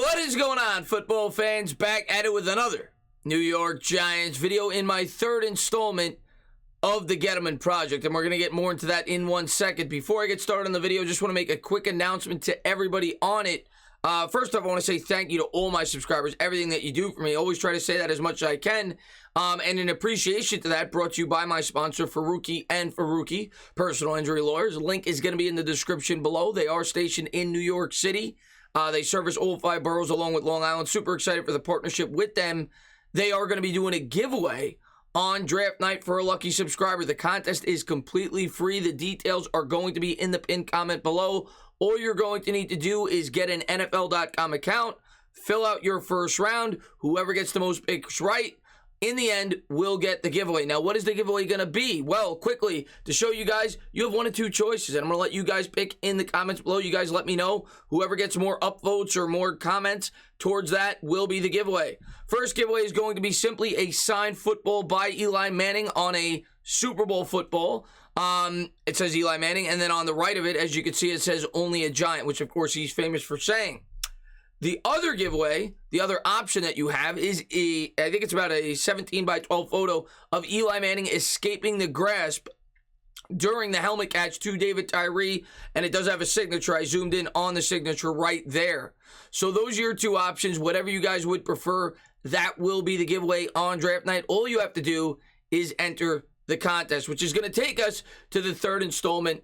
What is going on, football fans? Back at it with another New York Giants video in my third installment of the Gettleman Project, and we're going to get more into that in 1 second. Before I get started on the video, just want to make a quick announcement to everybody on it. First off, I want to say thank you to all my subscribers, everything that you do for me. I always try to say that as much as I can. And in appreciation to that, brought to you by my sponsor, Faruqi and Faruqi, Personal Injury Lawyers. Link is going to be in the description below. They are stationed in New York City. They service all 5 boroughs along with Long Island. Super excited for the partnership with them. They are going to be doing a giveaway on draft night for a lucky subscriber. The contest is completely free. The details are going to be in the pinned comment below. All you're going to need to do is get an NFL.com account, fill out your first round. Whoever gets the most picks right, in the end, will get the giveaway. Now, what is the giveaway going to be? Well, quickly, to show you guys, you have 1 of 2 choices, and I'm going to let you guys pick in the comments below. You guys let me know. Whoever gets more upvotes or more comments towards that will be the giveaway. First giveaway is going to be simply a signed football by Eli Manning on a Super Bowl football. It says Eli Manning, and then on the right of it, as you can see, it says only a Giant, which, of course, he's famous for saying. The other giveaway, the other option that you have is I think it's about a 17 by 12 photo of Eli Manning escaping the grasp during the helmet catch to David Tyree, and it does have a signature. I zoomed in on the signature right there. So those are your 2 options. Whatever you guys would prefer, that will be the giveaway on draft night. All you have to do is enter the contest, which is going to take us to the 3rd installment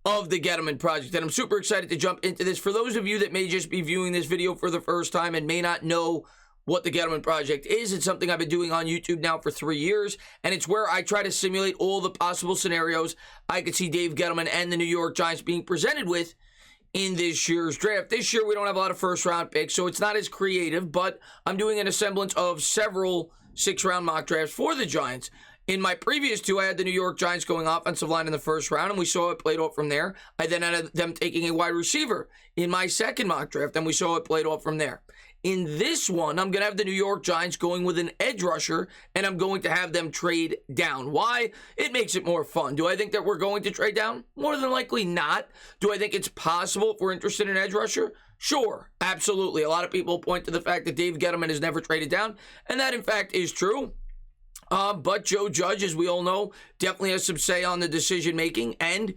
of the Gettleman Project, and I'm super excited to jump into this. For those of you that may just be viewing this video for the first time and may not know what the Gettleman Project is, it's something I've been doing on YouTube now for 3 years, and it's where I try to simulate all the possible scenarios I could see Dave Gettleman and the New York Giants being presented with in this year's draft. This year, we don't have a lot of first-round picks, so it's not as creative, but I'm doing an assemblance of several 6-round mock drafts for the Giants. In my previous 2, I had the New York Giants going offensive line in the 1st round, and we saw it played off from there. I then had them taking a wide receiver in my 2nd mock draft, and we saw it played off from there. In this one, I'm going to have the New York Giants going with an edge rusher, and I'm going to have them trade down. Why? It makes it more fun. Do I think that we're going to trade down? More than likely not. Do I think it's possible if we're interested in an edge rusher? Sure, absolutely. A lot of people point to the fact that Dave Gettleman has never traded down, and that, in fact, is true. But Joe Judge, as we all know, definitely has some say on the decision-making, and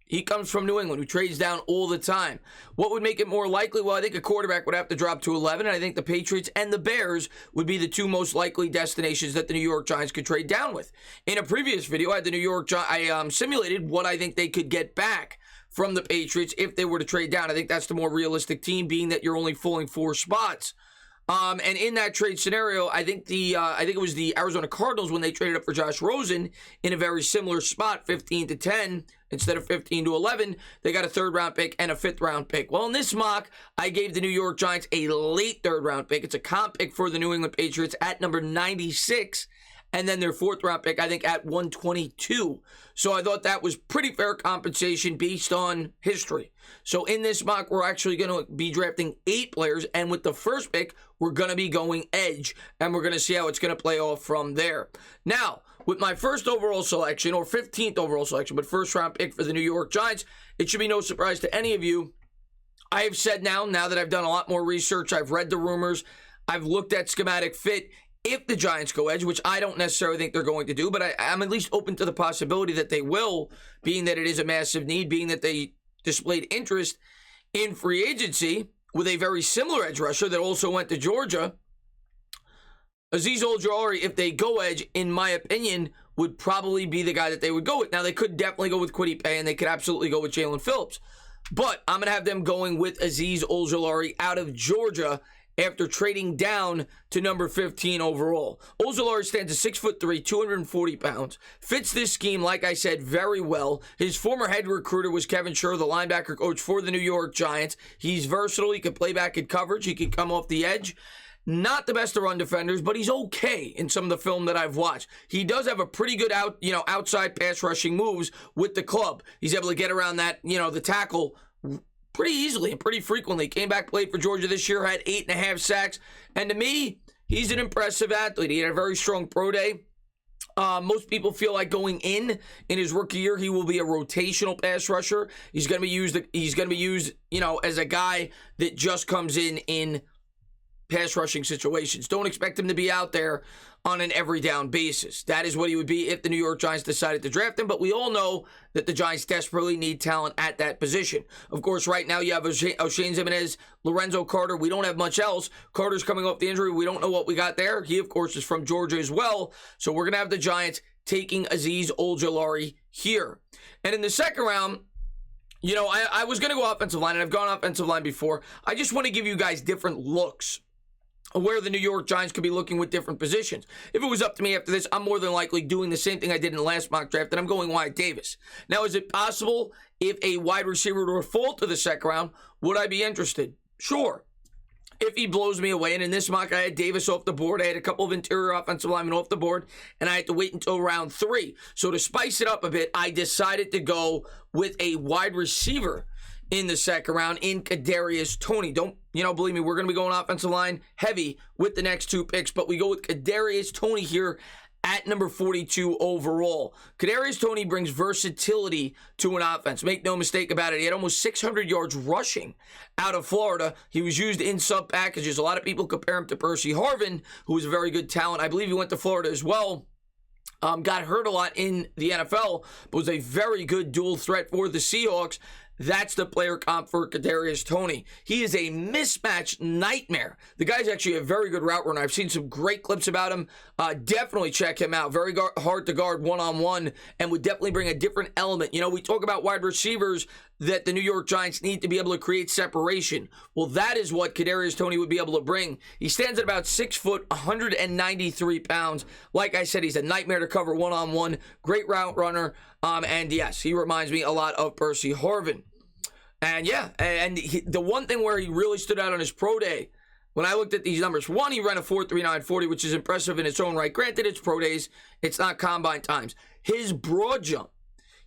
he comes from New England, who trades down all the time. What would make it more likely? Well, I think a quarterback would have to drop to 11, and I think the Patriots and the Bears would be the 2 most likely destinations that the New York Giants could trade down with. In a previous video, I had the New York Giants. I simulated what I think they could get back from the Patriots if they were to trade down. I think that's the more realistic team, being that you're only falling 4 spots. And in that trade scenario, I think it was the Arizona Cardinals when they traded up for Josh Rosen in a very similar spot, 15-10 instead of 15-11. They got a 3rd round pick and a 5th round pick. Well, in this mock, I gave the New York Giants a late 3rd round pick. It's a comp pick for the New England Patriots at number 96. And then their 4th round pick, I think, at 122. So I thought that was pretty fair compensation based on history. So in this mock, we're actually going to be drafting 8 players. And with the 1st pick, we're going to be going edge. And we're going to see how it's going to play off from there. Now, with my 1st overall selection, or 15th overall selection, but 1st round pick for the New York Giants, it should be no surprise to any of you. I have said now that I've done a lot more research, I've read the rumors, I've looked at schematic fit. If the Giants go edge, which I don't necessarily think they're going to do, but I'm at least open to the possibility that they will, being that it is a massive need, being that they displayed interest in free agency with a very similar edge rusher that also went to Georgia. Azeez Ojulari, if they go edge, in my opinion, would probably be the guy that they would go with. Now, they could definitely go with Kwity Paye, and they could absolutely go with Jalen Phillips. But I'm going to have them going with Azeez Ojulari out of Georgia after trading down to number 15 overall. Ojulari stands at 6'3", 240 pounds. Fits this scheme, like I said, very well. His former head recruiter was Kevin Sherr, the linebacker coach for the New York Giants. He's versatile. He can play back in coverage. He can come off the edge. Not the best of run defenders, but he's okay in some of the film that I've watched. He does have a pretty good outside pass rushing moves with the club. He's able to get around that, the tackle pretty easily and pretty frequently. Came back, played for Georgia this year, had 8.5 sacks. And to me, he's an impressive athlete. He had a very strong pro day. Most people feel like going in his rookie year, he will be a rotational pass rusher. He's going to be used, as a guy that just comes in pass rushing situations. Don't expect him to be out there on an every down basis. That is what he would be if the New York Giants decided to draft him, but we all know that the Giants desperately need talent at that position. Of course, right now you have O'Shane Ximines, Lorenzo Carter. We don't have much else. Carter's coming off the injury. We don't know what we got there. He, of course, is from Georgia as well. So we're going to have the Giants taking Azeez Ojulari here. And in the second round, you know, I was going to go offensive line, and I've gone offensive line before. I just want to give you guys different looks of where the New York Giants could be looking with different positions. If it was up to me after this, I'm more than likely doing the same thing I did in the last mock draft, and I'm going Wyatt Davis. Now, is it possible if a wide receiver were to fall to the second round, would I be interested? Sure. If he blows me away, and in this mock, I had Davis off the board. I had a couple of interior offensive linemen off the board, and I had to wait until round 3. So to spice it up a bit, I decided to go with a wide receiver in the second round in Kadarius Toney. Don't, believe me, we're going to be going offensive line heavy with the next 2 picks, but we go with Kadarius Toney here at number 42 overall. Kadarius Toney brings versatility to an offense. Make no mistake about it. He had almost 600 yards rushing out of Florida. He was used in sub packages. A lot of people compare him to Percy Harvin, who is a very good talent. I believe he went to Florida as well. Got hurt a lot in the NFL, but was a very good dual threat for the Seahawks. That's the player comp for Kadarius Toney. He is a mismatch nightmare. The guy's actually a very good route runner. I've seen some great clips about him. Definitely check him out. Very hard to guard one-on-one, and would definitely bring a different element. We talk about wide receivers that the New York Giants need to be able to create separation. Well, that is what Kadarius Toney would be able to bring. He stands at about 6 foot, 193 pounds. Like I said, he's a nightmare to cover one-on-one. Great route runner. And yes, he reminds me a lot of Percy Harvin. And yeah, the one thing where he really stood out on his pro day, when I looked at these numbers, one, he ran a 4.3940, which is impressive in its own right. Granted, it's pro days. It's not combine times. His broad jump,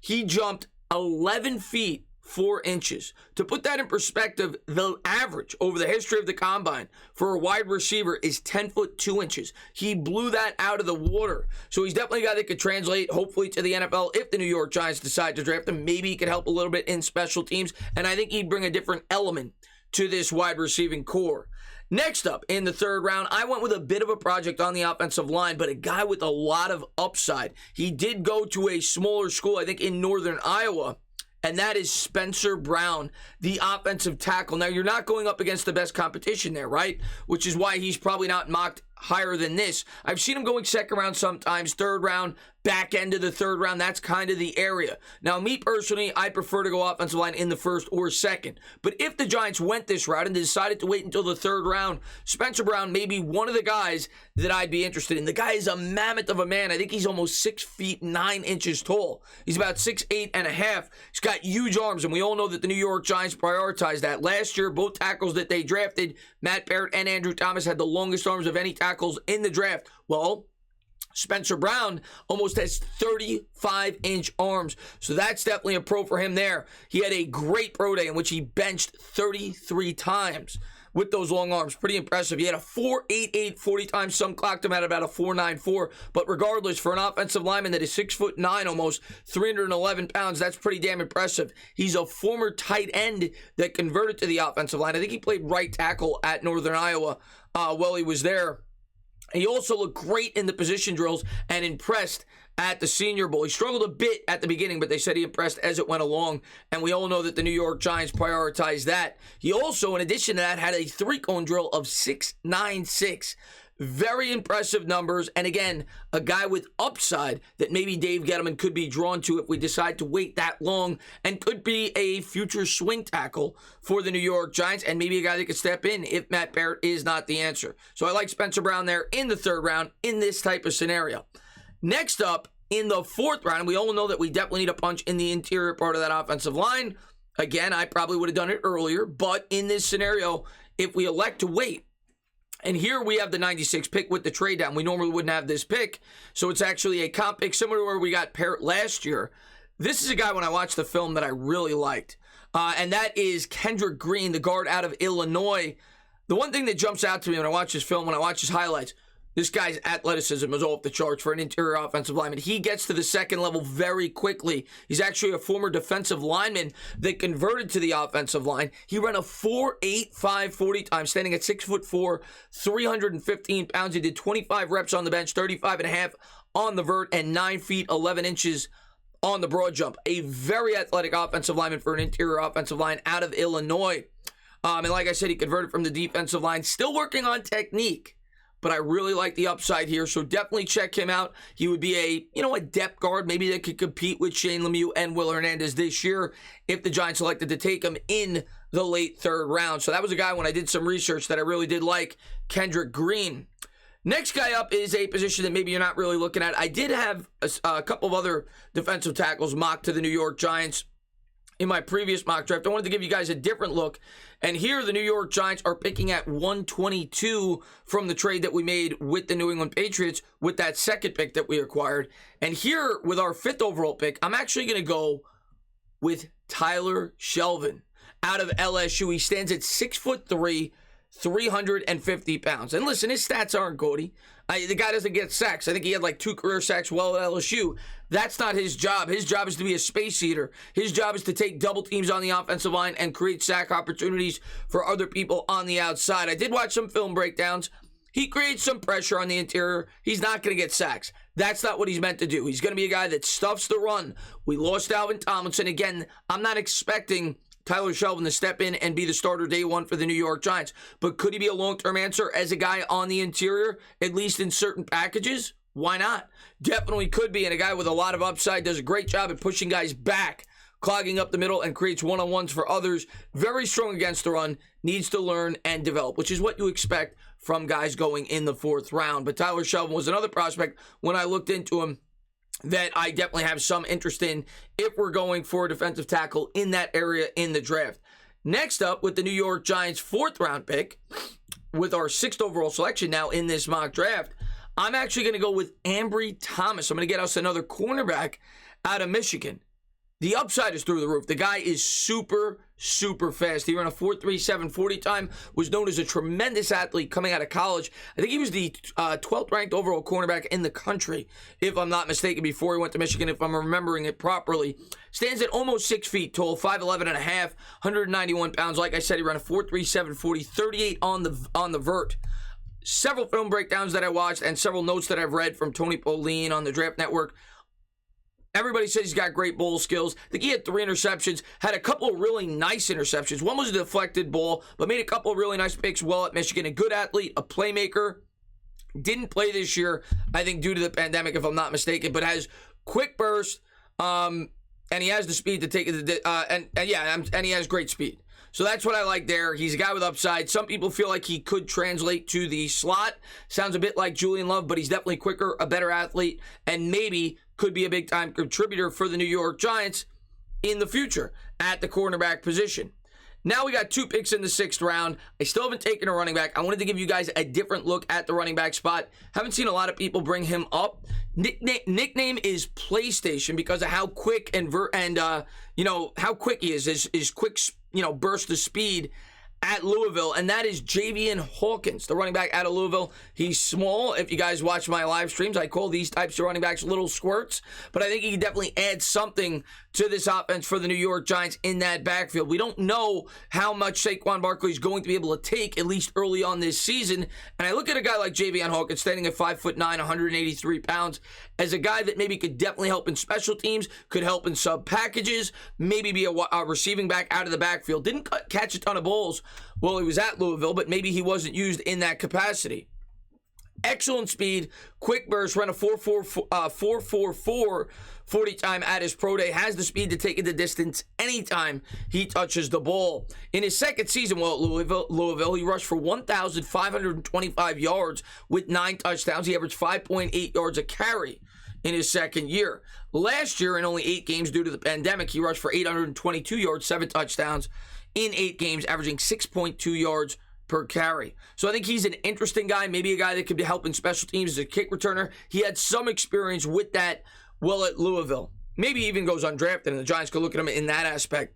he jumped 11 feet 4 inches. To put that in perspective, the average over the history of the combine for a wide receiver is 10 foot 2 inches. He blew that out of the water. So he's definitely a guy that could translate, hopefully, to the NFL if the New York Giants decide to draft him. Maybe he could help a little bit in special teams, and I think he'd bring a different element to this wide receiving core. Next up, in the third round, I went with a bit of a project on the offensive line, but a guy with a lot of upside. He did go to a smaller school, I think in northern Iowa, and that is Spencer Brown, the offensive tackle. Now, you're not going up against the best competition there, right? Which is why he's probably not mocked higher than this. I've seen him going second round sometimes, third round, back end of the third round. That's kind of the area. Now, me personally, I prefer to go offensive line in the first or second. But if the Giants went this route and decided to wait until the third round, Spencer Brown may be one of the guys that I'd be interested in. The guy is a mammoth of a man. I think he's almost 6 feet 9 inches tall. He's about 6'8" and a half. He's got huge arms, and we all know that the New York Giants prioritized that. Last year, both tackles that they drafted, Matt Barrett and Ambry Thomas, had the longest arms of any tackles in the draft. Well, Spencer Brown almost has 35-inch arms, so that's definitely a pro for him there. He had a great pro day in which he benched 33 times with those long arms. Pretty impressive. He had a 4.88 40 times. Some clocked him at about a 4.94, but regardless, for an offensive lineman that is 6'9", almost 311 pounds, that's pretty damn impressive. He's a former tight end that converted to the offensive line. I think he played right tackle at Northern Iowa while he was there. He also looked great in the position drills and impressed at the Senior Bowl. He struggled a bit at the beginning, but they said he impressed as it went along, and we all know that the New York Giants prioritized that. He also, in addition to that, had a three-cone drill of 6.96. Very impressive numbers, and again, a guy with upside that maybe Dave Gettleman could be drawn to if we decide to wait that long, and could be a future swing tackle for the New York Giants, and maybe a guy that could step in if Matt Barrett is not the answer. So I like Spencer Brown there in the third round in this type of scenario. Next up, in the fourth round, we all know that we definitely need a punch in the interior part of that offensive line. Again, I probably would have done it earlier, but in this scenario, if we elect to wait, and here we have the 96 pick with the trade down. We normally wouldn't have this pick, so it's actually a comp pick similar to where we got Parrott last year. This is a guy, when I watched the film, that I really liked, and that is Kendrick Green, the guard out of Illinois. The one thing that jumps out to me when I watch this film, when I watch his highlights, This guy's athleticism is off the charts for an interior offensive lineman. He gets to the second level very quickly. He's actually a former defensive lineman that converted to the offensive line. He ran a 4.85 40 time, standing at 6'4", 315 pounds. He did 25 reps on the bench, 35 and a half on the vert, and 9 feet 11 inches on the broad jump. A very athletic offensive lineman for an interior offensive line out of Illinois. And like I said, he converted from the defensive line. Still working on technique, but I really like the upside here, so definitely check him out. He would be a depth guard, maybe that could compete with Shane Lemieux and Will Hernandez this year if the Giants elected to take him in the late third round. So that was a guy, when I did some research, that I really did like, Kendrick Green. Next guy up is a position that maybe you're not really looking at. I did have a couple of other defensive tackles mocked to the New York Giants in my previous mock draft. I wanted to give you guys a different look. And here the New York Giants are picking at 122 from the trade that we made with the New England Patriots with that second pick that we acquired. And here with our 5th overall pick, I'm actually going to go with Tyler Shelvin out of LSU. He stands at 6'3", 350 pounds. And listen, his stats aren't gaudy. The guy doesn't get sacks. I think he had like 2 career sacks while at LSU. That's not his job. His job is to be a space eater. His job is to take double teams on the offensive line and create sack opportunities for other people on the outside. I did watch some film breakdowns. He creates some pressure on the interior. He's not going to get sacks. That's not what he's meant to do. He's going to be a guy that stuffs the run. We lost Alvin Tomlinson. Again, I'm not expecting Tyler Shelvin to step in and be the starter day one for the New York Giants. But could he be a long-term answer as a guy on the interior, at least in certain packages? Why not? Definitely could be, and a guy with a lot of upside, does a great job at pushing guys back, clogging up the middle, and creates one-on-ones for others. Very strong against the run, needs to learn and develop, which is what you expect from guys going in the 4th round. But Tyler Shelvin was another prospect when I looked into him that I definitely have some interest in if we're going for a defensive tackle in that area in the draft. Next up, with the New York Giants' 4th round pick, with our 6th overall selection now in this mock draft, I'm actually going to go with Ambry Thomas. I'm going to get us another cornerback out of Michigan. The upside is through the roof. The guy is super, super fast. He ran a 4.37 40 time, was known as a tremendous athlete coming out of college. I think he was the 12th ranked overall cornerback in the country, if I'm not mistaken, before he went to Michigan, if I'm remembering it properly. Stands at almost 6 feet tall, 5'11 and a half, 191 pounds. Like I said, he ran a 4.37 40, 38 on the vert. Several film breakdowns that I watched and several notes that I've read from Tony Pauline on the Draft Network. Everybody says he's got great ball skills. I think he had 3 interceptions, had a couple of really nice interceptions. One was a deflected ball, but made a couple of really nice picks well at Michigan. A good athlete, a playmaker. Didn't play this year, I think, due to the pandemic, if I'm not mistaken, but has quick burst, and he has the speed to take it, and he has great speed. So that's what I like there. He's a guy with upside. Some people feel like he could translate to the slot. Sounds a bit like Julian Love, but he's definitely quicker, a better athlete, and maybe could be a big-time contributor for the New York Giants in the future at the cornerback position. Now we got 2 picks in the 6th round. I still haven't taken a running back. I wanted to give you guys a different look at the running back spot. Haven't seen a lot of people bring him up. Nickname is PlayStation because of how quick how quick he is. His quick burst of speed at Louisville, and that is Javian Hawkins, the running back out of Louisville. He's small. If you guys watch my live streams, I call these types of running backs little squirts, but I think he can definitely add something to this offense for the New York Giants in that backfield. We don't know how much Saquon Barkley is going to be able to take, at least early on this season, and I look at a guy like Javian Hawkins, standing at 5'9", 183 pounds, as a guy that maybe could definitely help in special teams, could help in sub packages, maybe be a receiving back out of the backfield. Didn't catch a ton of balls while he was at Louisville, but maybe he wasn't used in that capacity. Excellent speed, quick burst, ran a 4.44 40 time at his pro day, has the speed to take it the distance anytime he touches the ball. In his second season while at Louisville, he rushed for 1,525 yards with 9 touchdowns. He averaged 5.8 yards a carry in his second year. Last year, in only 8 games due to the pandemic, he rushed for 822 yards, 7 touchdowns in 8 games, averaging 6.2 yards per carry. So I think he's an interesting guy, maybe a guy that could be helping special teams as a kick returner. He had some experience with that while at Louisville. Maybe even goes undrafted, and the Giants could look at him in that aspect.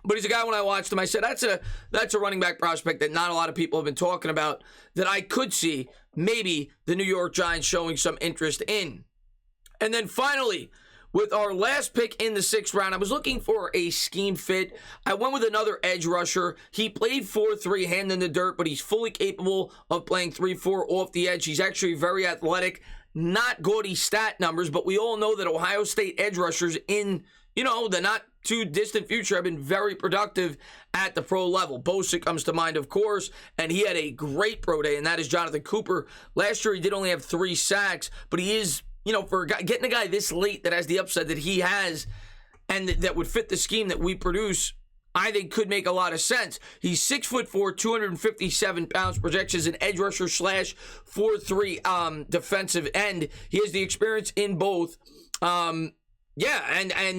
But he's a guy, when I watched him, I said, that's a running back prospect that not a lot of people have been talking about, that I could see maybe the New York Giants showing some interest in. And then finally, with our last pick in the 6th round, I was looking for a scheme fit. I went with another edge rusher. He played 4-3, hand in the dirt, but he's fully capable of playing 3-4 off the edge. He's actually very athletic. Not gaudy stat numbers, but we all know that Ohio State edge rushers in, the not too distant future have been very productive at the pro level. Bosa comes to mind, of course, and he had a great pro day, and that is Jonathan Cooper. Last year, he did only have 3 sacks, but he is, for getting a guy this late that has the upside that he has and that would fit the scheme that we produce, I think could make a lot of sense. He's 6'4", 257 pounds, projects as an edge rusher / 4-3 defensive end. He has the experience in both. And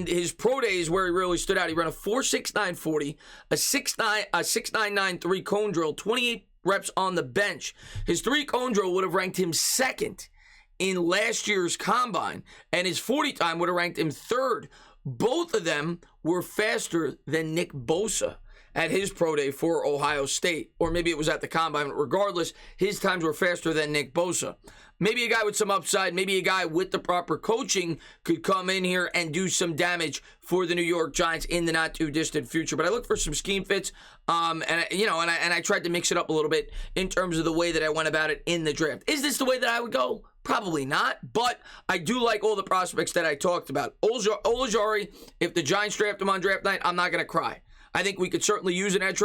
his pro day is where he really stood out. He ran a 4.69 40, a 6.993 cone drill, 28 reps on the bench. His 3 cone drill would have ranked him 2nd in last year's combine, and his 40 time would have ranked him 3rd. Both of them were faster than Nick Bosa at his pro day for Ohio State. Or maybe it was at the combine. Regardless, his times were faster than Nick Bosa. Maybe a guy with some upside, maybe a guy with the proper coaching could come in here and do some damage for the New York Giants in the not too distant future. But I looked for some scheme fits, and I tried to mix it up a little bit in terms of the way that I went about it in the draft. Is this the way that I would go? Probably not, but I do like all the prospects that I talked about. Ojulari, if the Giants draft him on draft night, I'm not going to cry. I think we could certainly use an edge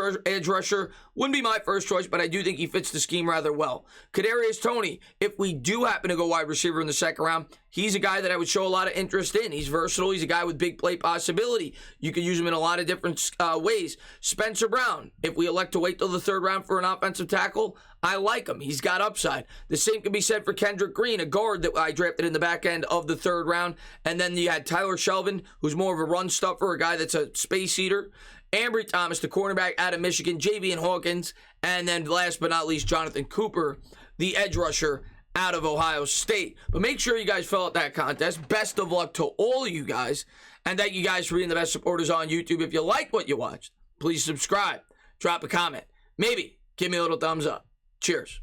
rusher. Wouldn't be my first choice, but I do think he fits the scheme rather well. Kadarius Toney, if we do happen to go wide receiver in the 2nd round, he's a guy that I would show a lot of interest in. He's versatile. He's a guy with big play possibility. You can use him in a lot of different ways. Spencer Brown, if we elect to wait till the 3rd round for an offensive tackle, I like him. He's got upside. The same can be said for Kendrick Green, a guard that I drafted in the back end of the 3rd round. And then you had Tyler Shelvin, who's more of a run stuffer, a guy that's a space eater. Ambry Thomas, the cornerback out of Michigan, Javian Hawkins, and then last but not least, Jonathan Cooper, the edge rusher out of Ohio State. But make sure you guys fill out that contest. Best of luck to all of you guys, and thank you guys for being the best supporters on YouTube. If you like what you watched, please subscribe, drop a comment, maybe give me a little thumbs up. Cheers.